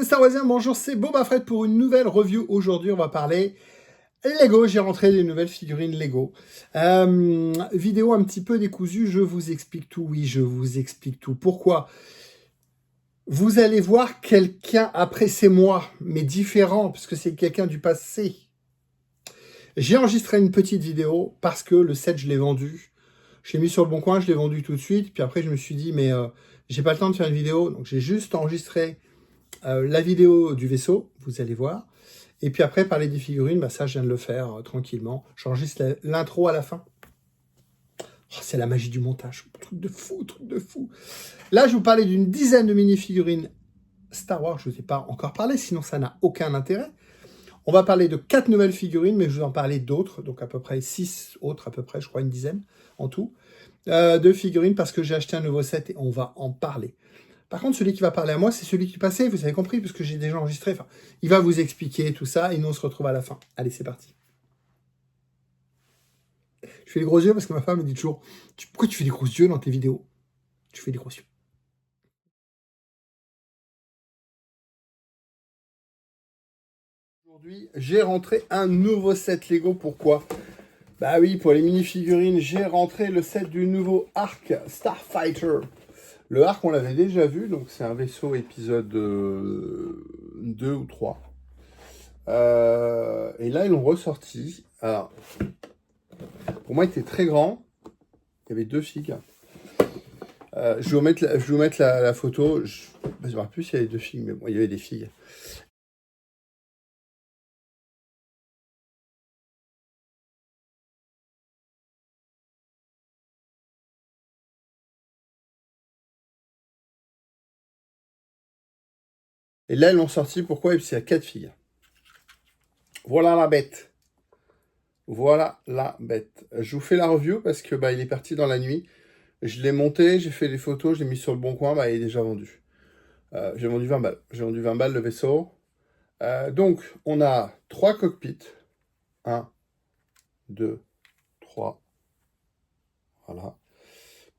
Star Wasiens, bonjour, c'est Boba Fett pour une nouvelle review. Aujourd'hui, on va parler Lego. J'ai rentré des nouvelles figurines Lego. Vidéo un petit peu décousue, je vous explique tout. Oui, je vous explique tout. Pourquoi? Vous allez voir quelqu'un, après c'est moi, mais différent, parce que c'est quelqu'un du passé. J'ai enregistré une petite vidéo parce que le set, je l'ai vendu. Je l'ai mis sur le bon coin, je l'ai vendu tout de suite. Puis après, je me suis dit, mais j'ai pas le temps de faire une vidéo. Donc, j'ai juste enregistré la vidéo du vaisseau, vous allez voir. Et puis après, parler des figurines, bah ça, je viens de le faire tranquillement. J'enregistre l'intro à la fin. Oh, c'est la magie du montage. Truc de fou, truc de fou. Là, je vous parlais d'une dizaine de mini-figurines Star Wars. Je ne vous ai pas encore parlé, sinon ça n'a aucun intérêt. On va parler de 4 nouvelles figurines, mais je vais en parler d'autres. Donc à peu près 6 autres, à peu près, je crois une dizaine en tout, de figurines parce que j'ai acheté un nouveau set et on va en parler. Par contre, celui qui va parler à moi, c'est celui qui passait, vous avez compris, parce que j'ai déjà enregistré. Enfin, il va vous expliquer tout ça, et nous, on se retrouve à la fin. Allez, c'est parti. Je fais les gros yeux parce que ma femme me dit toujours, pourquoi tu fais des gros yeux dans tes vidéos? Tu fais des gros yeux. Aujourd'hui, j'ai rentré un nouveau set Lego. Pourquoi? Bah oui, pour les mini-figurines, j'ai rentré le set du nouveau Arc Starfighter. Le Arc, on l'avait déjà vu, donc c'est un vaisseau épisode 2 ou 3. Et là, ils l'ont ressorti. Alors, pour moi, il était très grand. Il y avait 2 figues. Je vais vous mettre la photo. Je ne me rappelle plus s'il y avait 2 figues, mais bon, il y avait des figues. Et là, ils l'ont sorti. Pourquoi? Parce qu'il y a 4 figues. Voilà la bête. Voilà la bête. Je vous fais la review parce que il est parti dans la nuit. Je l'ai monté, j'ai fait les photos, je l'ai mis sur le bon coin. Il est déjà vendu. J'ai vendu 20 balles. J'ai vendu 20 balles le vaisseau. Donc, on a 3 cockpits. 1, 2, 3. Voilà.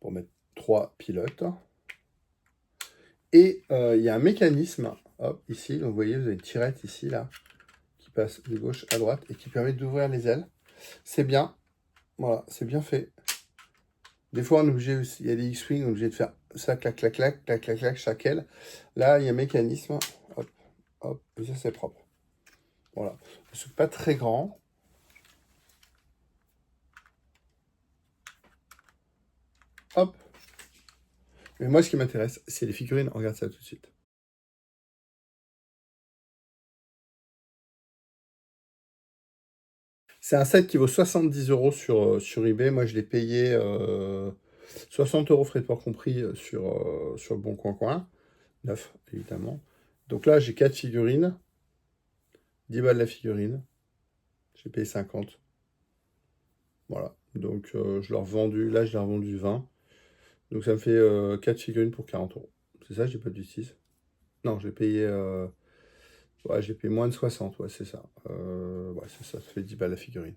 Pour mettre 3 pilotes. Et il y a un mécanisme, hop, ici. Donc, vous voyez, vous avez une tirette ici, là, qui passe de gauche à droite et qui permet d'ouvrir les ailes. C'est bien. Voilà, c'est bien fait. Des fois, on est obligé, il y a des X-Wing, on est obligé de faire ça, clac, clac, clac, clac, clac, clac, chaque aile. Là, il y a un mécanisme. Hop, hop, et ça, c'est propre. Voilà. C'est pas très grand. Hop. Mais moi, ce qui m'intéresse, c'est les figurines. On regarde ça tout de suite. C'est un set qui vaut 70 € sur eBay. Moi, je l'ai payé 60 € frais de port compris sur le Bon Coin. 9, évidemment. Donc là, j'ai 4 figurines. 10 balles la figurine. J'ai payé 50. Voilà. Donc, je l'ai revendu. Là, je l'ai revendu 20. Donc, ça me fait 4 figurines pour 40 €. C'est ça, j'ai pas de bêtises. Non, j'ai payé... ouais, j'ai payé moins de 60, ouais, c'est ça. Ouais, c'est ça, ça fait 10 balles la figurine.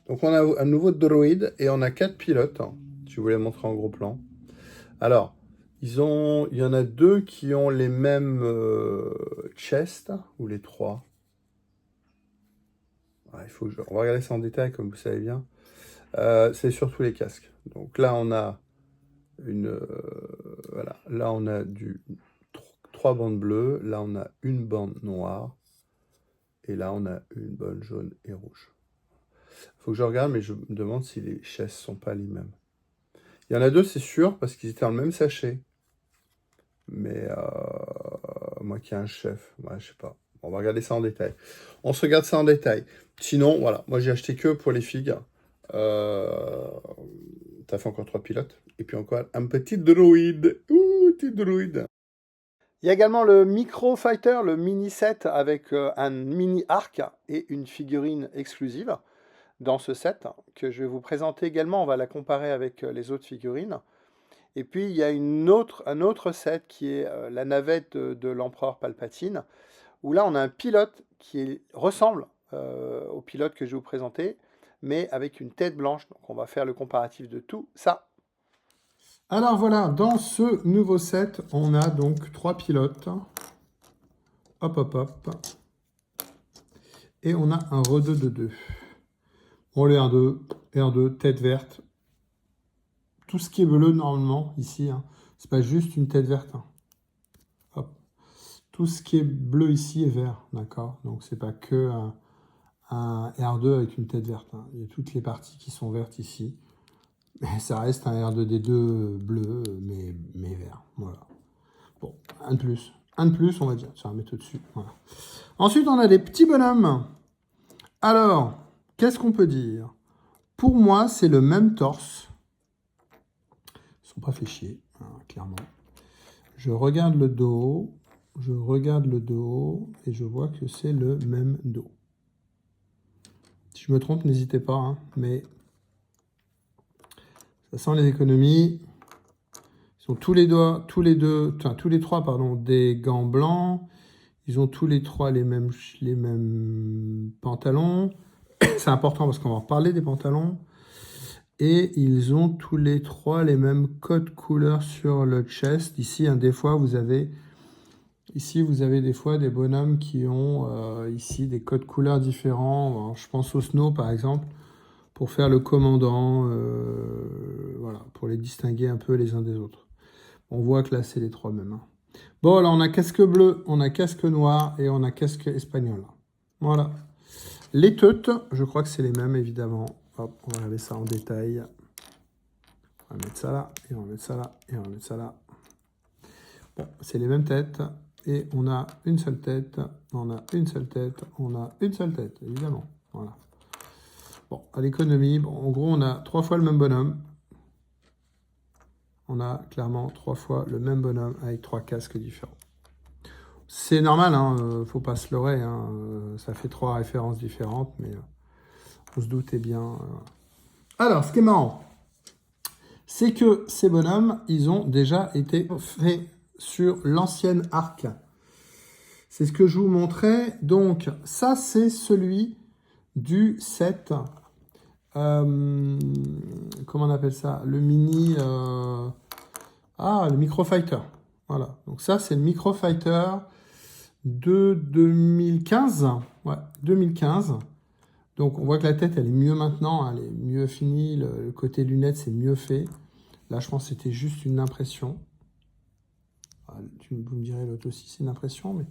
Donc, on a un nouveau droïde et on a 4 pilotes. Si vous voulez montrer en gros plan. Alors, il y en a 2 qui ont les mêmes chests, ou les 3. Ouais, on va regarder ça en détail, comme vous savez bien. C'est surtout les casques. Donc là, on a voilà. Là, on a 3 bandes bleues. Là, on a une bande noire. Et là, on a une bande jaune et rouge. Il faut que je regarde, mais je me demande si les chaises sont pas les mêmes. Il y en a 2, c'est sûr, parce qu'ils étaient dans le même sachet. Mais moi qui ai un chef, ouais, je sais pas. On va regarder ça en détail. On se regarde ça en détail. Sinon, voilà, moi j'ai acheté que pour les figues. T'as fait encore 3 pilotes. Et puis encore un petit droïde. Ouh, petit droïde. Il y a également le Micro Fighter, le mini set avec un mini arc et une figurine exclusive dans ce set que je vais vous présenter également. On va la comparer avec les autres figurines. Et puis il y a un autre set qui est la navette de l'empereur Palpatine, où là on a un pilote qui ressemble au pilote que je vais vous présenter, mais avec une tête blanche. Donc on va faire le comparatif de tout ça. Alors voilà, dans ce nouveau set, on a donc 3 pilotes. Hop, hop, hop. Et on a un re-2 de 2. Bon, les 1-2, et 1-2, tête verte. Tout ce qui est bleu, normalement, ici, hein, c'est pas juste une tête verte. Hein. Hop. Tout ce qui est bleu ici est vert, d'accord? Donc, c'est pas que un R2 avec une tête verte. Hein. Il y a toutes les parties qui sont vertes ici. Mais ça reste un R2D2 bleu, mais vert. Voilà. Bon, un de plus. Un de plus, on va dire. Tiens, mettre au-dessus. Voilà. Ensuite, on a des petits bonhommes. Alors, qu'est-ce qu'on peut dire? Pour moi, c'est le même torse. Ils ne sont pas fait chier, hein, clairement. Je regarde le dos. Et je vois que c'est le même dos. Si je me trompe, n'hésitez pas, hein, mais ça sent les économies. Ils ont tous les trois, pardon, des gants blancs. Ils ont tous les trois les mêmes pantalons. C'est important parce qu'on va en reparler des pantalons. Et ils ont tous les trois les mêmes codes couleurs sur le chest. Ici, hein, des fois, vous avez des fois des bonhommes qui ont ici des codes couleurs différents. Alors, je pense au Snow, par exemple, pour faire le commandant. Voilà, pour les distinguer un peu les uns des autres. On voit que là, c'est les trois mêmes. Hein. Bon, alors, on a casque bleu, on a casque noir et on a casque espagnol. Voilà. Les teutes, je crois que c'est les mêmes, évidemment. Hop, on va regarder ça en détail. On va mettre ça là, et on va mettre ça là, et on va mettre ça là. Bon, c'est les mêmes têtes. Et on a une seule tête, on a une seule tête, on a une seule tête, évidemment. Voilà. Bon, à l'économie, bon, en gros, on a 3 fois le même bonhomme. On a clairement 3 fois le même bonhomme avec 3 casques différents. C'est normal, hein, faut pas se leurrer. Hein, ça fait 3 références différentes, mais on se doutait bien. Alors, ce qui est marrant, c'est que ces bonhommes, ils ont déjà été faits sur l'ancienne arc. C'est ce que je vous montrais. Donc, ça, c'est celui du 7. Comment on appelle ça? Le mini... le Microfighter. Voilà. Donc ça, c'est le Microfighter de 2015. Ouais, 2015. Donc, on voit que la tête, elle est mieux maintenant. Elle est mieux finie. Le côté lunettes, c'est mieux fait. Là, je pense que c'était juste une impression. Vous me direz, l'autre aussi, c'est une impression, mais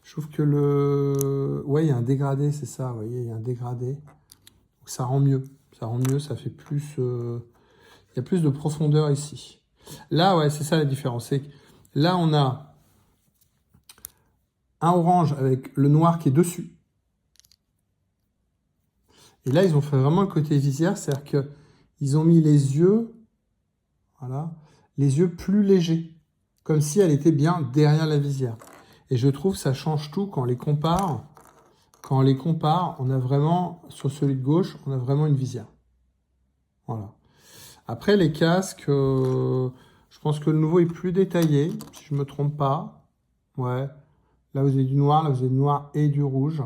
je trouve que ouais, il y a un dégradé, c'est ça, vous voyez, il y a un dégradé. Donc, ça rend mieux. Ça rend mieux, ça fait plus... il y a plus de profondeur ici. Là, ouais, c'est ça la différence. C'est que là, on a un orange avec le noir qui est dessus. Et là, ils ont fait vraiment le côté visière, c'est-à-dire qu'ils ont mis les yeux, voilà, les yeux plus légers, comme si elle était bien derrière la visière. Et je trouve que ça change tout quand on les compare. Quand on les compare, on a vraiment, sur celui de gauche, on a vraiment une visière. Voilà. Après, les casques, je pense que le nouveau est plus détaillé, si je ne me trompe pas. Ouais. Là, vous avez du noir, là, vous avez du noir et du rouge.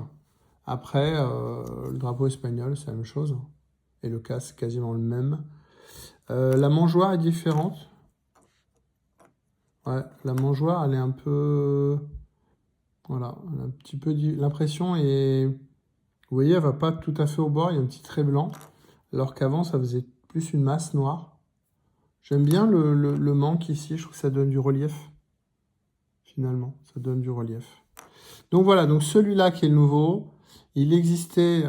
Après, le drapeau espagnol, c'est la même chose. Et le casque, quasiment le même. La mangeoire est différente. Ouais, la mangeoire, elle est un peu... Voilà, elle a un petit peu... L'impression est... Vous voyez, elle va pas tout à fait au bord, il y a un petit trait blanc. Alors qu'avant, ça faisait plus une masse noire. J'aime bien le manque ici, je trouve que ça donne du relief. Finalement, ça donne du relief. Donc voilà, donc celui-là qui est le nouveau, il existait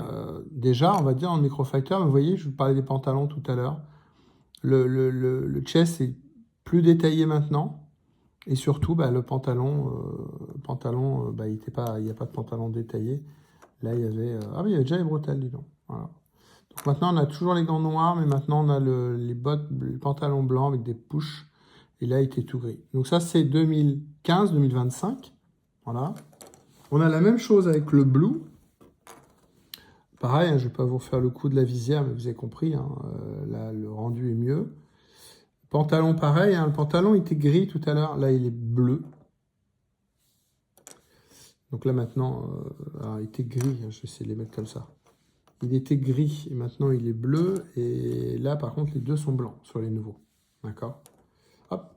déjà, on va dire, en Microfighter. Mais vous voyez, je vous parlais des pantalons tout à l'heure. Le chest est plus détaillé maintenant. Et surtout, bah, le pantalon, bah, il n'y a pas de pantalon détaillé. Là, il y avait... ah oui, il y avait déjà les bretelles, dis donc. Voilà. Donc maintenant, on a toujours les gants noirs, mais maintenant, on a les pantalons blancs avec des pushs. Et là, il était tout gris. Donc ça, c'est 2015-2025. Voilà. On a la même chose avec le blue. Pareil, hein, je ne vais pas vous refaire le coup de la visière, mais vous avez compris. Hein, là, le rendu est mieux. Pantalon, pareil. Hein, le pantalon était gris tout à l'heure. Là, il est bleu. Donc là, maintenant, il était gris. Je vais essayer de les mettre comme ça. Il était gris et maintenant, il est bleu. Et là, par contre, les deux sont blancs sur les nouveaux. D'accord? Hop.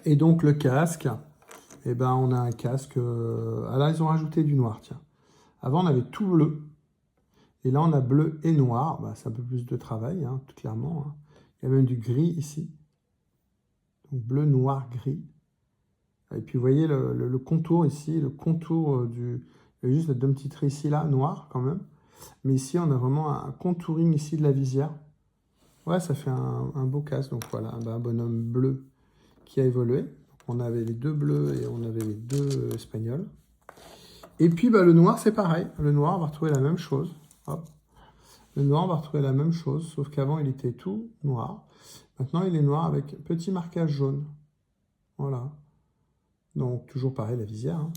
Et donc, le casque. Et ben on a un casque. Ah là, ils ont rajouté du noir, tiens. Avant, on avait tout bleu. Et là, on a bleu et noir. Bah, c'est un peu plus de travail, hein, tout clairement. Hein. Il y a même du gris ici. Donc bleu, noir, gris. Et puis, vous voyez le contour ici, le contour du... Il y a juste deux petits traits ici, là, noir quand même. Mais ici, on a vraiment un contouring ici de la visière. Ouais, ça fait un beau casque. Donc voilà, un bonhomme bleu qui a évolué. Donc, on avait les deux bleus et on avait les deux espagnols. Et puis, bah, le noir, c'est pareil. Le noir, on va retrouver la même chose. Hop. Le noir, on va retrouver la même chose, sauf qu'avant, il était tout noir. Maintenant, il est noir avec petit marquage jaune. Voilà. Donc, toujours pareil, la visière. Hein.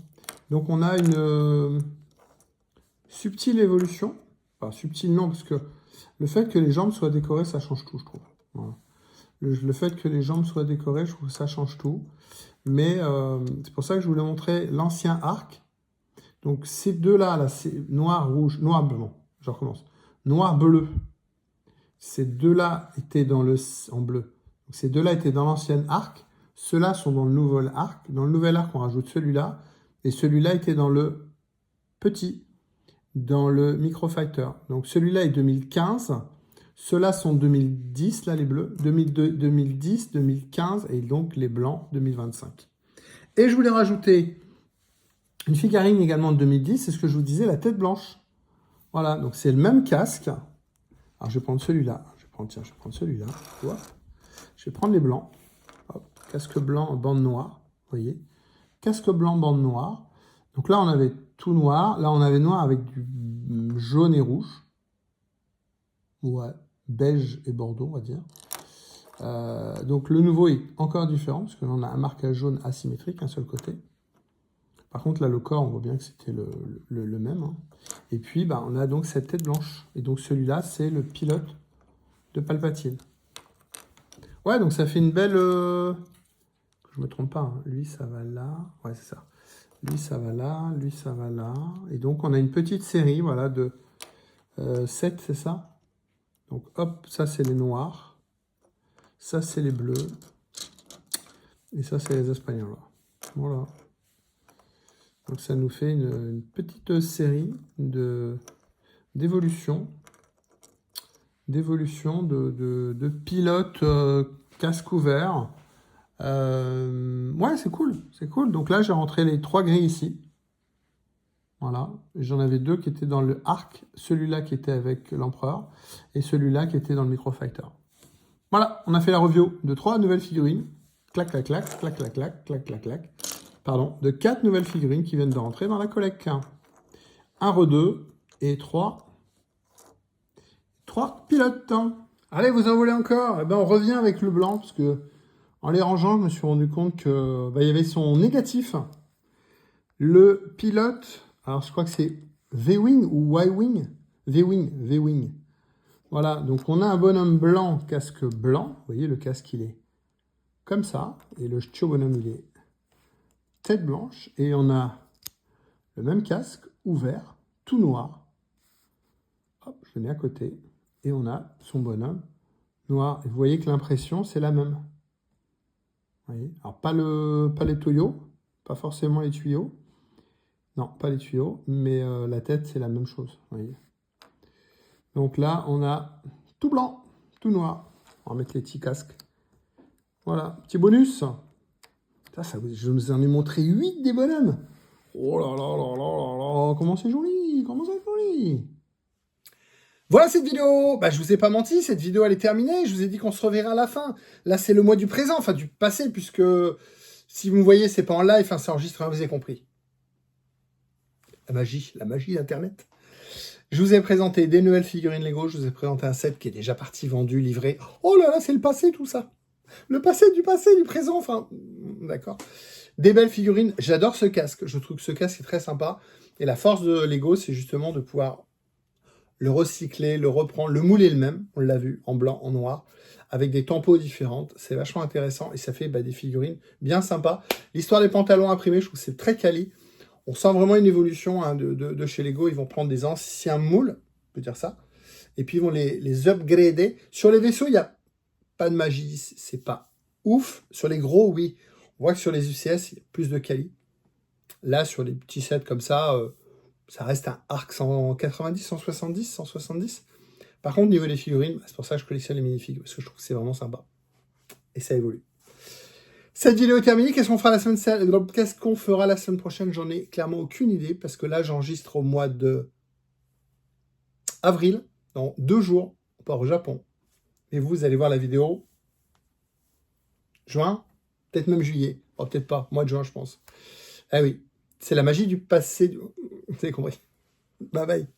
Donc, on a une subtile évolution. Enfin, subtile, non, parce que le fait que les jambes soient décorées, ça change tout, je trouve. Voilà. Le fait que les jambes soient décorées, je trouve que ça change tout. Mais c'est pour ça que je voulais montrer l'ancien arc. Donc, ces deux-là, là, c'est noir, rouge, noir, blanc. Je recommence. Noir, bleu. Ces deux-là étaient en bleu. Donc, ces deux-là étaient dans l'ancien arc. Ceux-là sont dans le nouvel arc. Dans le nouvel arc, on rajoute celui-là. Et celui-là était dans le petit, dans le Microfighter. Donc, celui-là est 2015. Ceux-là sont 2010, là, les bleus. 2002, 2010, 2015. Et donc, les blancs, 2025. Et je voulais rajouter une figurine également de 2010. C'est ce que je vous disais, la tête blanche. Voilà, donc c'est le même casque. Alors, je vais prendre celui-là. Je vais prendre celui-là. Je vais prendre les blancs. Hop. Casque blanc, bande noire. Vous voyez. Casque blanc, bande noire. Donc là, on avait tout noir. Là, on avait noir avec du jaune et rouge. Ouais. Beige et bordeaux, on va dire. Donc le nouveau est encore différent, parce que là, on a un marquage jaune asymétrique, un seul côté. Par contre, là, le corps, on voit bien que c'était le même. Hein. Et puis, bah, on a donc cette tête blanche. Et donc, celui-là, c'est le pilote de Palpatine. Ouais, donc ça fait une belle... que je me trompe pas. Hein. Lui, ça va là. Ouais, c'est ça. Lui, ça va là. Lui, ça va là. Et donc, on a une petite série, voilà, de 7, c'est ça? Donc, hop, ça, c'est les noirs. Ça, c'est les bleus. Et ça, c'est les espagnols. Voilà. Donc ça nous fait une petite série d'évolution de pilotes casque ouvert. Ouais, c'est cool, c'est cool. Donc là, j'ai rentré les 3 gris ici. Voilà, j'en avais 2 qui étaient dans le arc, celui-là qui était avec l'empereur et celui-là qui était dans le Microfighter. Voilà, on a fait la review de 3 nouvelles figurines. Clac, clac, clac, clac, clac, clac, clac, clac, clac. Pardon, de 4 nouvelles figurines qui viennent de rentrer dans la collecte. 1 re-2 et 3 pilotes. Allez, vous en voulez encore? Eh ben, on revient avec le blanc, parce que en les rangeant, je me suis rendu compte que il y avait son négatif. Le pilote, alors je crois que c'est V-Wing ou Y-Wing? V-Wing. Voilà, donc on a un bonhomme blanc, casque blanc. Vous voyez, le casque, il est comme ça. Et le bonhomme, il est tête blanche. Et on a le même casque, ouvert, tout noir. Hop, je le mets à côté. Et on a son bonhomme noir. Et vous voyez que l'impression, c'est la même. Vous voyez, alors, pas les tuyaux, pas forcément les tuyaux. Non, pas les tuyaux, mais la tête, c'est la même chose. Vous voyez. Donc là, on a tout blanc, tout noir. On va mettre les petits casques. Voilà, petit bonus. Je vous en ai montré 8 des bonhommes. Oh là là là là là là, comment c'est joli, comment c'est joli. Voilà cette vidéo. Je vous ai pas menti, cette vidéo elle est terminée. Je vous ai dit qu'on se reverra à la fin. Là c'est le mois du présent, enfin du passé, puisque si vous me voyez, c'est pas en live, c'est enregistré, vous avez compris. La magie d'Internet. Je vous ai présenté des nouvelles figurines Lego, je vous ai présenté un set qui est déjà parti, vendu, livré. Oh là là, c'est le passé tout ça. Le passé, du présent, enfin, d'accord. Des belles figurines, j'adore ce casque, je trouve que ce casque est très sympa. Et la force de Lego, c'est justement de pouvoir le recycler, le reprendre, le mouler le même, on l'a vu, en blanc, en noir, avec des tempos différentes. C'est vachement intéressant et ça fait des figurines bien sympas. L'histoire des pantalons imprimés, je trouve que c'est très quali. On sent vraiment une évolution de chez Lego. Ils vont prendre des anciens moules, on peut dire ça, et puis ils vont les upgrader. Sur les vaisseaux, il n'y a pas de magie, c'est pas ouf. Sur les gros, oui. On voit que sur les UCS, il y a plus de quali. Là, sur les petits sets comme ça reste un Arc 190, 170, 170. Par contre, au niveau des figurines, c'est pour ça que je collectionne les minifigs, parce que je trouve que c'est vraiment sympa. Et ça évolue. Cette vidéo est terminée. Qu'est-ce qu'on fera la semaine prochaine? J'en ai clairement aucune idée, parce que là, j'enregistre au mois de avril. Dans 2 jours, on part au Japon. Et vous allez voir la vidéo juin, peut-être même juillet. Oh, peut-être pas, mois de juin, je pense. Ah oui, c'est la magie du passé. Vous avez compris. Bye bye.